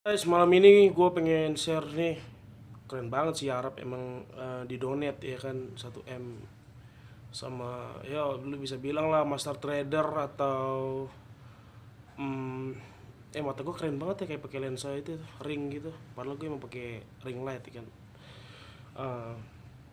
Guys, malam ini gue pengen share nih. Keren banget sih Arab emang, di donate ya kan 1 M sama, ya lu bisa bilang lah master trader atau hmm, mata gue keren banget ya kayak pakai lensa itu ring gitu. Padahal gue emang pakai ring light ya kan. Eh,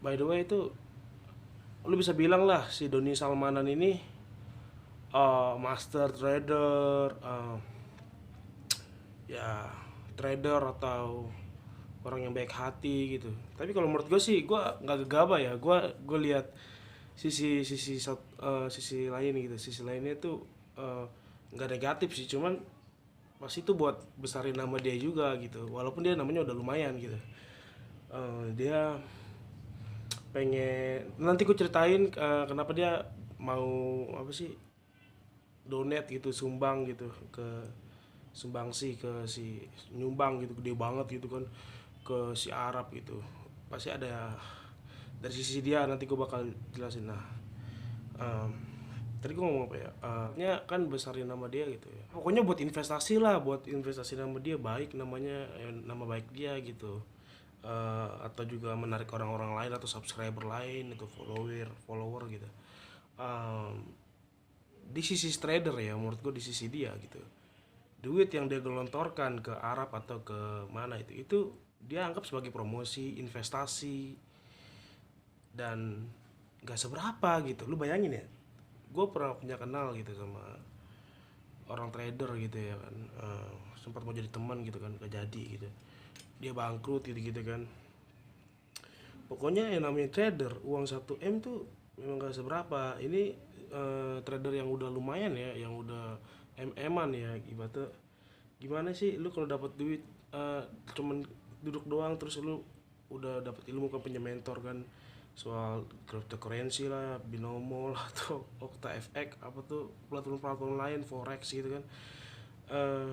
by the way itu lu bisa bilang lah si Doni Salmanan ini master trader, ya trader atau orang yang baik hati gitu. Tapi kalau menurut gue sih gue nggak gegabah ya. Gue lihat sisi lain gitu. Sisi lainnya tuh eh, nggak negatif sih, cuman pasti itu buat besarin nama dia juga gitu. Walaupun dia namanya udah lumayan gitu. Dia pengen, nanti gue ceritain kenapa dia mau apa sih, donate gitu, sumbang gitu ke, sumbang sih ke si, nyumbang gitu gede banget gitu kan ke si Arab gitu. Pasti ada dari sisi dia, nanti gue bakal jelasin. Nah, em, tadi gue ngomong apa ya, nya kan besarin nama dia gitu ya, pokoknya buat investasi lah, buat investasi nama dia baik, namanya nama baik dia gitu. Atau juga menarik orang-orang lain atau subscriber lain, itu follower follower gitu. Em, di sisi trader ya, menurut gue di sisi dia gitu, duit yang dia gelontorkan ke Arab atau ke mana itu dia anggap sebagai promosi investasi, dan gak seberapa gitu. Lu bayangin ya, gue pernah punya kenal gitu sama orang trader gitu ya kan. Sempat mau jadi teman gitu kan, gak jadi gitu, dia bangkrut gitu gitu kan. Pokoknya yang namanya trader, uang 1 M tuh memang gak seberapa. Ini trader yang udah lumayan ya, yang udah M-an ya ibaratnya. Gimana sih lu kalau dapat duit, eh, cuman duduk doang terus lu udah dapat ilmu, kan punya mentor kan, soal cryptocurrency lah, binomo lah atau Okta FX apa tuh, platform-platform lain forex gitu kan. eh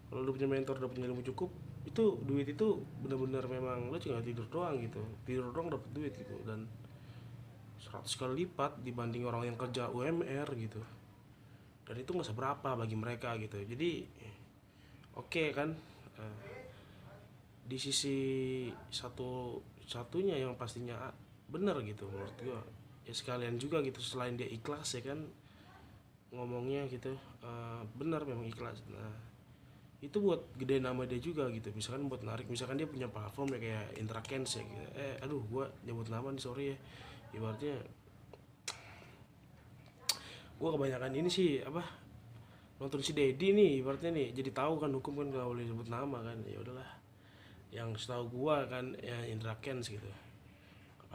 Kalau lu punya mentor, udah punya ilmu cukup, itu duit itu benar-benar memang lu tinggal tidur doang gitu, tidur doang dapat duit gitu, dan 100 kali lipat dibanding orang yang kerja UMR gitu. Dan itu nggak seberapa bagi mereka gitu. Jadi oke kan. Eh, di sisi satu satunya yang pastinya bener gitu menurut gua, ya sekalian juga gitu, selain dia ikhlas ya kan ngomongnya gitu, benar memang ikhlas. Nah, itu buat gede nama dia juga gitu, misalkan buat narik, misalkan dia punya platform ya kayak Intrakens ya gitu. Aduh, gua nyebut nama nih, sorry ya, ibaratnya gua kebanyakan ini sih apa, nonton si Dedi nih ibaratnya nih, jadi tahu kan hukum kan gak boleh sebut nama kan. Ya udahlah, yang setahu gua kan ya Intrakens gitu,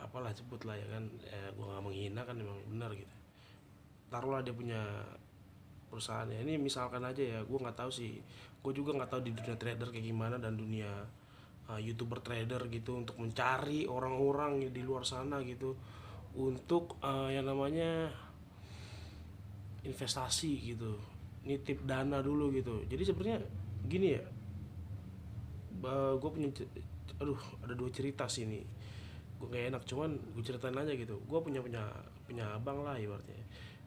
apalah sebut lah ya kan. Gue nggak menghina kan, emang benar gitu. Taruhlah dia punya perusahaannya, ini misalkan aja ya, gue nggak tahu sih. Gue juga nggak tahu di dunia trader kayak gimana, dan dunia youtuber trader gitu, untuk mencari orang-orang di luar sana gitu untuk yang namanya investasi gitu, nitip dana dulu gitu. Jadi sebenarnya gini ya, gue punya aduh, ada 2 cerita sih ini. Gue gak enak, cuman gue ceritain aja gitu. Gue punya punya punya abang lah ibaratnya,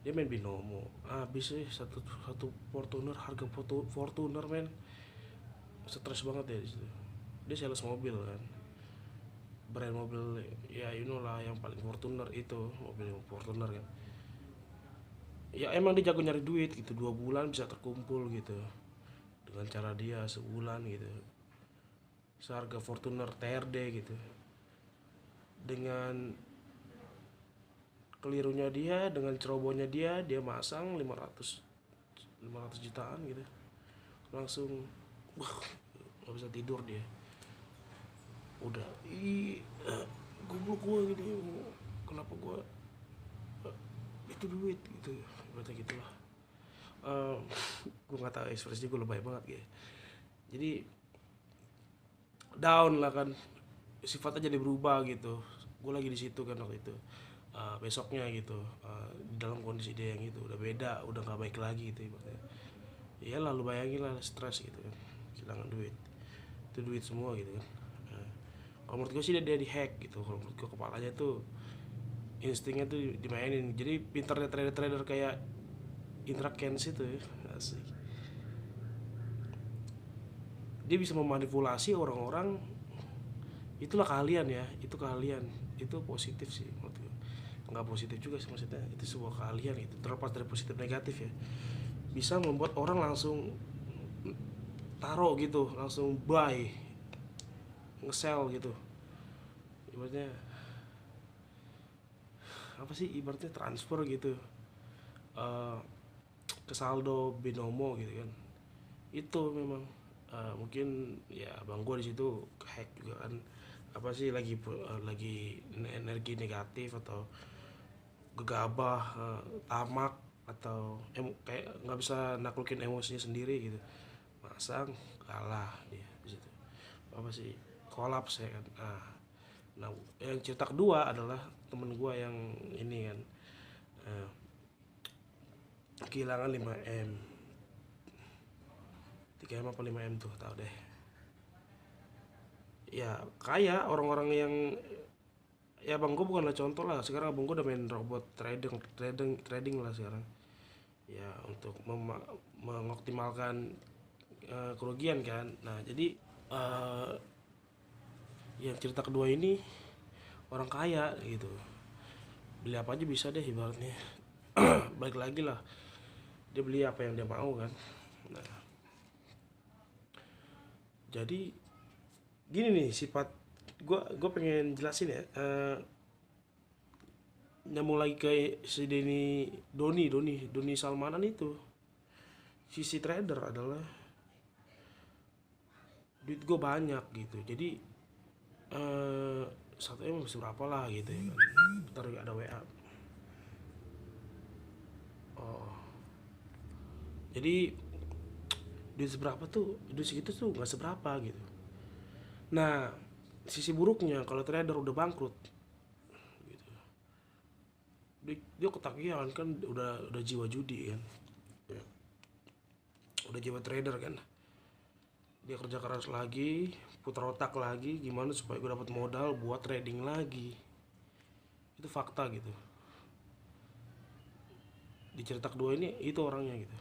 dia main binomo habis sih, satu satu Fortuner, harga Fortuner men, stres banget ya di situ. Dia sales mobil kan, brand mobil, ya you know lah, yang paling Fortuner itu mobil Fortuner kan. Ya emang dia jago nyari duit gitu, 2 bulan bisa terkumpul gitu dengan cara dia sebulan gitu, seharga Fortuner TRD gitu. Dengan kelirunya dia, dengan cerobohnya dia masang 500 jutaan gitu, langsung wah, nggak bisa tidur dia. Udah goblok gua gini, kenapa gua itu duit gitu, berarti gitulah. um, Gue nggak tahu ekspresinya, gue lebay banget gitu. Jadi down lah kan, sifatnya jadi berubah gitu. Gue lagi di situ kan waktu itu. Besoknya gitu, di dalam kondisi dia yang itu udah beda, udah nggak baik lagi gitu ibaratnya. Ya lalu bayangin lah, stres gitu kan, kehilangan duit, itu duit semua gitu kan. Nah, kalau menurut gue sih dia di hack gitu. Kalau menurut gue kepalanya tuh, instingnya tuh dimainin. Jadi pinternya trader-trader kayak Indra Kens itu ya, asik. dia bisa memanipulasi orang-orang. Itulah kalian ya, itu kalian, itu positif sih menurut gue. Nggak positif juga sih, maksudnya itu sebuah kalian itu, terlepas dari positif negatif ya, bisa membuat orang langsung taruh gitu, langsung buy, nge-sell gitu. Ibaratnya apa sih, ibaratnya transfer gitu, eh, ke saldo binomo gitu kan. Itu memang mungkin ya bang gue di situ hack juga kan, apa sih, lagi energi negatif atau gegabah, tamak, atau kayak nggak bisa naklukin emosinya sendiri gitu, masang kalah dia di situ, apa sih, kolaps ya kan. Nah, yang cerita kedua adalah temen gue yang ini kan, eh, kehilangan 5M, 3M apa 5M tuh tau deh. Ya kayak orang-orang yang, ya bang gue bukanlah contoh lah, sekarang abang gue udah main robot trading trading trading lah sekarang, ya untuk mengoptimalkan kerugian kan. Nah jadi eh, yang cerita kedua ini orang kaya gitu, beli apa aja bisa deh ibaratnya. Balik lagi lah, dia beli apa yang dia mau kan. Nah jadi gini nih sifat, gue pengen jelasin ya, nyambung lagi ke si Doni Salmanan itu. Sisi trader adalah duit gue banyak gitu, jadi eh satu M bisa berapa lah gitu ya kan. Ntar ada WA. Oh, jadi duit seberapa tuh, duit segitu tuh nggak seberapa gitu. Nah sisi buruknya kalau trader udah bangkrut gitu, dia ketagihan kan, udah jiwa judi kan. Ya, udah jiwa trader kan, dia kerja keras lagi, putar otak lagi gimana supaya gue dapat modal buat trading lagi. Itu fakta gitu, di cerita kedua ini itu orangnya gitu.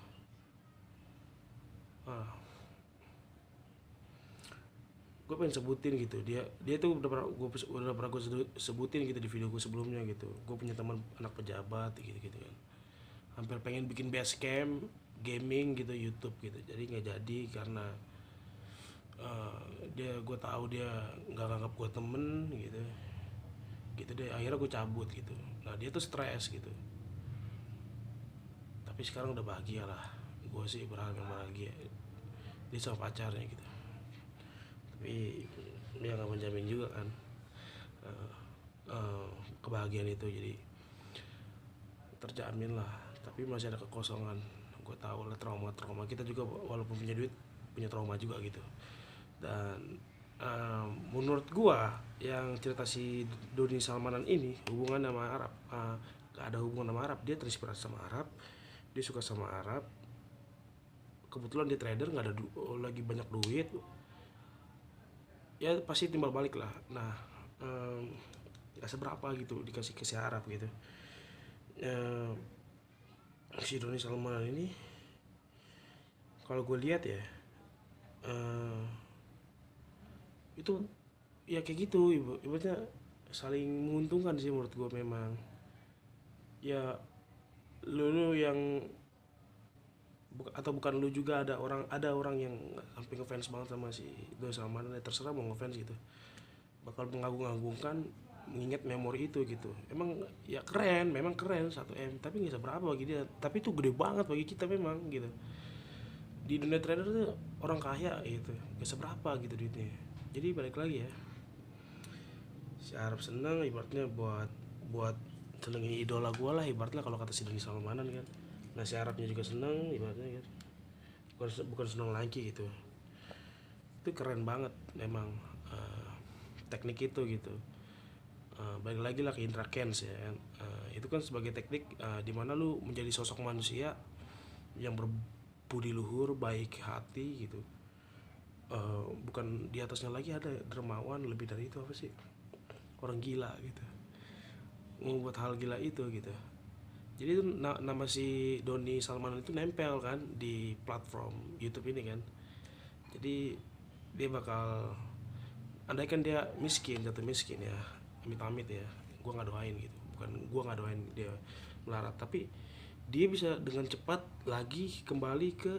ah gue pengen sebutin gitu, dia tuh udah pernah gue sebutin gitu di video gue sebelumnya gitu. Gue punya teman anak pejabat gitu gitu kan, hampir pengen bikin base camp gaming gitu, YouTube gitu, jadi nggak jadi karena eh, gue tahu dia nggak nganggap gue temen gitu gitu deh. Akhirnya gue cabut gitu. Nah dia tuh stres gitu, tapi sekarang udah bahagia lah. Gue sih berharap yang bahagia dia sama pacarnya gitu, tapi dia nggak menjamin juga kan eh, eh, kebahagiaan itu jadi terjamin lah. Tapi masih ada kekosongan. Gue tahu lah, trauma kita juga walaupun punya duit, punya trauma juga gitu. Dan menurut gue yang cerita si Doni Salmanan ini hubungan sama Arab, gak ada hubungan sama Arab, dia terinspirasi sama Arab, dia suka sama Arab, kebetulan dia trader, nggak ada lagi banyak duit, ya pasti timbal balik lah. Nah nggak seberapa gitu dikasih ke si Arab gitu. Eh, si Doni Salmanan ini kalau gue lihat ya, eh, itu ya kayak gitu, ibaratnya saling menguntungkan sih menurut gue memang. Ya lu yang atau bukan lu juga, ada orang yang sampai ngefans banget sama si Doni Salmanan, ya terserah mau ngefans gitu, bakal mengagung-agungkan mengingat memori itu gitu. Emang ya keren, memang keren 1M, tapi nggak seberapa bagi dia, tapi itu gede banget bagi kita memang gitu. Di dunia trader tuh orang kaya gitu, nggak seberapa gitu duitnya. Jadi balik lagi ya, si Arab seneng ibaratnya buat buat senengin idola gue lah ibaratnya, kalau kata si Doni Salmanan kan. Nah si Arabnya juga seneng ibaratnya kan, bukan seneng lagi gitu. Itu keren banget memang, teknik itu gitu. Balik lagi lah ke Indra Kens ya kan. Itu kan sebagai teknik di mana lu menjadi sosok manusia yang berbudi luhur, baik hati gitu. Bukan di atasnya lagi ada dermawan, lebih dari itu apa sih, orang gila gitu, membuat hal gila itu gitu. Jadi itu nama si Doni Salmanan itu nempel kan di platform YouTube ini kan. Jadi dia bakal, andaikan dia miskin, jatuh miskin ya, amit-amit ya, gue nggak doain gitu, bukan gue nggak doain dia melarat, tapi dia bisa dengan cepat lagi kembali ke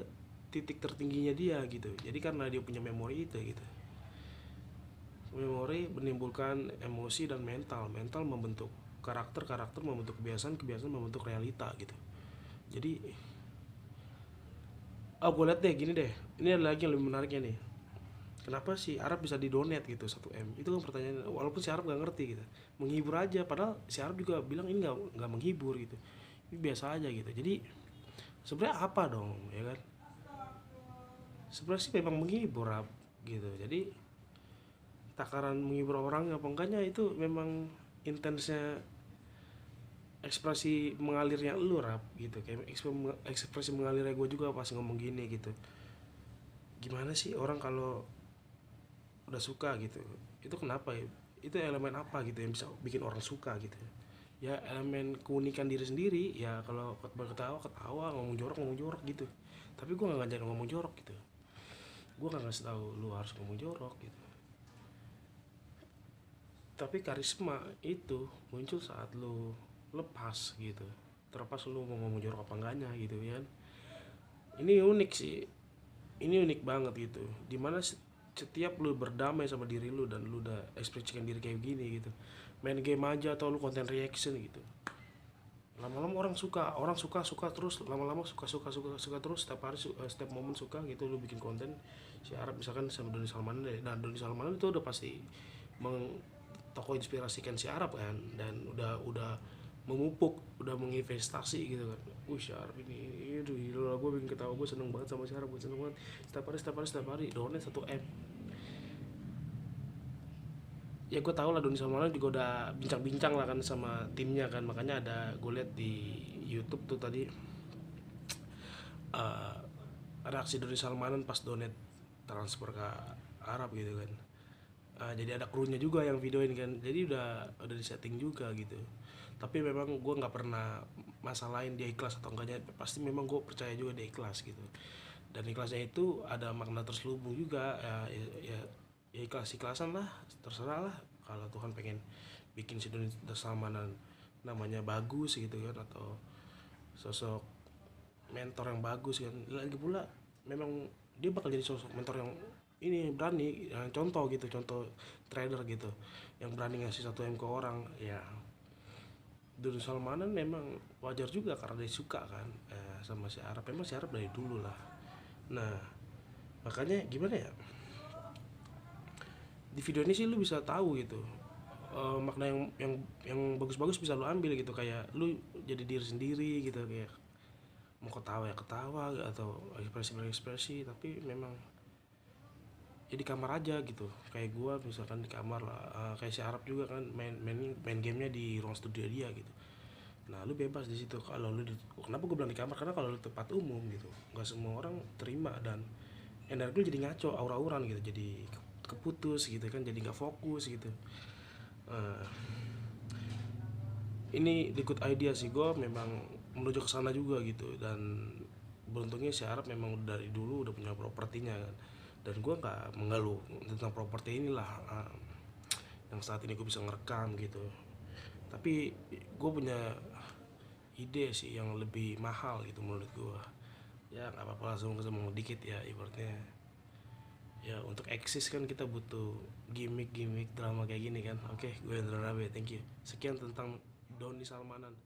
titik tertingginya dia gitu. Jadi karena dia punya memori itu gitu, memori menimbulkan emosi dan mental, mental membentuk karakter, karakter membentuk kebiasaan, kebiasaan membentuk realita gitu. Jadi gue lihat deh gini deh, ini ada lagi yang lebih menariknya nih. Kenapa si Arab bisa didonate gitu 1 M? Itu kan pertanyaan, walaupun si Arab nggak ngerti gitu, menghibur aja, padahal si Arab juga bilang ini nggak menghibur gitu, ini biasa aja gitu. Jadi sebenarnya apa dong ya kan, sebenarnya sih memang menghibur Arab gitu. Jadi takaran menghibur orang apa enggaknya itu memang intensnya ekspresi mengalirnya lu Rap gitu, kayak ekspresi mengalirnya gue juga pas ngomong gini gitu. Gimana sih orang kalau udah suka gitu, itu kenapa ya, itu elemen apa gitu yang bisa bikin orang suka gitu ya, elemen keunikan diri sendiri ya. Kalau berketawa ketawa, ngomong jorok gitu, tapi gue nggak ngajarin ngomong jorok gitu, gue nggak ngasih tahu lu harus ngomong jorok gitu. Tapi karisma itu muncul saat lu lepas gitu, terlepas lu mau ngomong jorok apa enggaknya gitu kan. Ini unik sih, ini unik banget gitu, dimana setiap lu berdamai sama diri lu dan lu udah ekspresikan diri kayak gini gitu, main game aja atau lu konten reaction gitu, lama-lama orang suka suka terus, lama-lama suka suka suka suka terus, setiap hari setiap momen suka gitu lu bikin konten. Si Arab misalkan sama Doni Salmanan deh, nah Doni Salmanan itu udah pasti tokoh inspirasikan si Arab kan, dan udah memupuk, udah menginvestasi gitu kan. Si Arab ini, aduh gila, gue bikin ketawa, gue seneng banget sama si Arab, gue seneng banget. Setiap hari donate 1 M. Ya gue tau lah Doni Salmanan juga udah bincang-bincang lah kan sama timnya kan, makanya ada, gue lihat di YouTube tuh tadi, uh, reaksi Doni Salmanan pas donate transfer ke Arab gitu kan. Jadi ada krunya juga yang videoin kan, jadi udah disetting juga gitu. Tapi memang gue nggak pernah masalahin dia ikhlas atau enggaknya, pasti memang gue percaya juga dia ikhlas gitu. Dan ikhlasnya itu ada makna terselubung juga ya, ya ikhlas ikhlasan lah, terserah lah. Kalau Tuhan pengen bikin si Doni Salmanan namanya bagus gitu kan, atau sosok mentor yang bagus kan, lagi pula memang dia bakal jadi sosok mentor yang ini berani, yang contoh gitu, contoh trader gitu yang berani ngasih 1 M ke orang ya. Dulu Salmanan memang wajar juga karena dia suka kan sama si Arab, memang si Arab dari dulu lah. Nah makanya gimana ya, di video ini sih lu bisa tahu gitu, makna yang bagus-bagus bisa lu ambil gitu, kayak lu jadi diri sendiri gitu, kayak mau ketawa ya ketawa atau ekspresi, tapi memang ya di kamar aja gitu, kayak gua misalkan di kamar lah, kayak si Arab juga kan main gamenya di ruang studio dia gitu. Nah lu bebas di situ. Kalau kenapa gue bilang di kamar, karena kalau lu tempat umum gitu nggak semua orang terima, dan energi lu jadi ngaco, aura-auran gitu, jadi keputus gitu kan, jadi nggak fokus gitu. uh, ini the good idea sih, gue memang menuju ke sana juga gitu. Dan beruntungnya si Arab memang dari dulu udah punya propertinya kan, dan gue nggak mengeluh tentang properti inilah, yang saat ini gue bisa ngerekam gitu. Tapi gue punya ide sih yang lebih mahal gitu menurut gue. Ya nggak apa-apa, langsung ngomong dikit ya, ibaratnya ya untuk eksis kan kita butuh gimmick drama kayak gini kan. Oke, gue Indra Rabe, thank you. Sekian tentang Doni Salmanan.